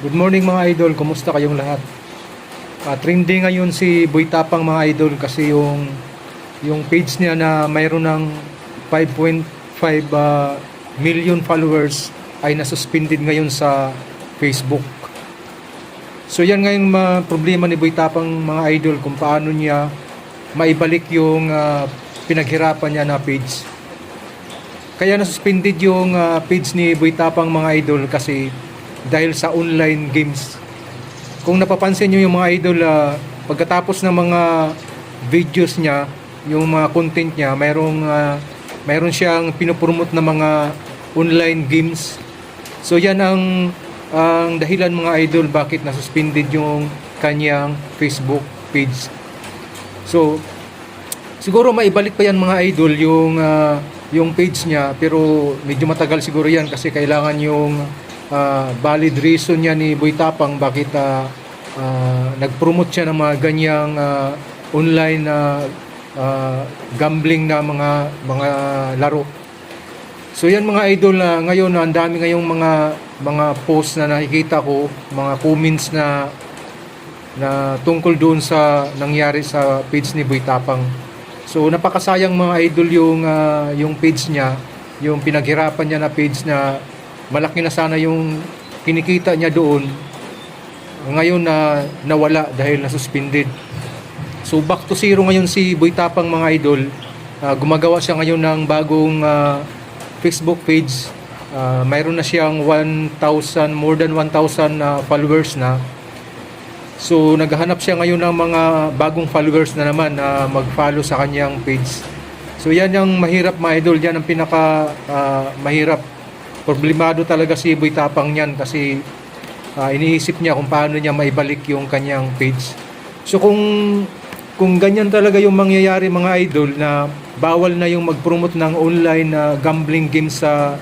Good morning mga idol, kumusta kayong lahat? Trending ngayon si Boy Tapang mga idol kasi yung page niya na mayroon ng 5.5 million followers ay nasuspended ngayon sa Facebook. So yan ngayong problema ni Boy Tapang mga idol kung paano niya maibalik yung pinaghirapan niya na page. Kaya nasuspended yung page ni Boy Tapang mga idol kasi dahil sa online games. Kung napapansin nyo yung mga idol, pagkatapos ng mga videos niya, yung mga content niya, mayroon siyang pinopromote na mga online games. So yan ang dahilan mga idol bakit nasuspended yung kanyang Facebook page. So siguro maibalik pa yan mga idol yung page niya, pero medyo matagal siguro yan kasi kailangan yung valid reason niya ni Boy Tapang bakit nag-promote siya ng mga ganyang online gambling na mga laro. So yan mga idol, ngayon ang dami ngayong mga post na nakikita ko, mga comments na tungkol doon sa nangyari sa page ni Boy Tapang. So napakasayang mga idol yung page niya, yung pinaghirapan niya na page na malaki na sana yung kinikita niya doon. Ngayon nawala dahil nasuspended. So back to zero ngayon si Boy Tapang mga idol. Gumagawa siya ngayon ng bagong Facebook page. Mayroon na siyang more than 1,000 followers na. So naghahanap siya ngayon ng mga bagong followers na naman na mag-follow sa kanyang page. So yan yung mahirap mga idol, yan ang pinaka mahirap. Problemado talaga si Boy Tapang niyan kasi iniisip niya kung paano niya maibalik yung kanyang page. So kung ganyan talaga yung mangyayari mga idol na bawal na yung mag-promote ng online gambling games sa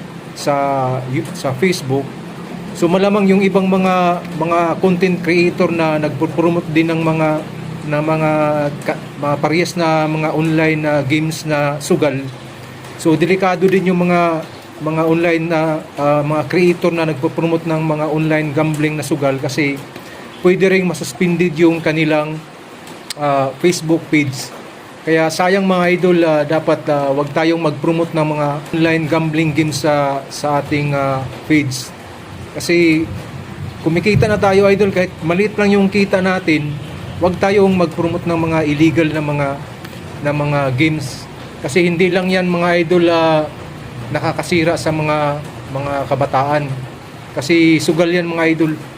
Facebook. So malamang yung ibang mga content creator na nagpo-promote din ng mga parehas na mga online games na sugal. So delikado din yung mga online na mga creator na nagpo-promote ng mga online gambling na sugal kasi pwede ring masuspended yung kanilang Facebook page. Kaya sayang mga idol, dapat wag tayong mag-promote ng mga online gambling games sa ating page. Kasi kumikita na tayo idol, kahit maliit lang yung kita natin, wag tayong mag-promote ng mga illegal na mga games. Kasi hindi lang yan mga idol nakakasira sa mga kabataan. Kasi sugal yan mga idol.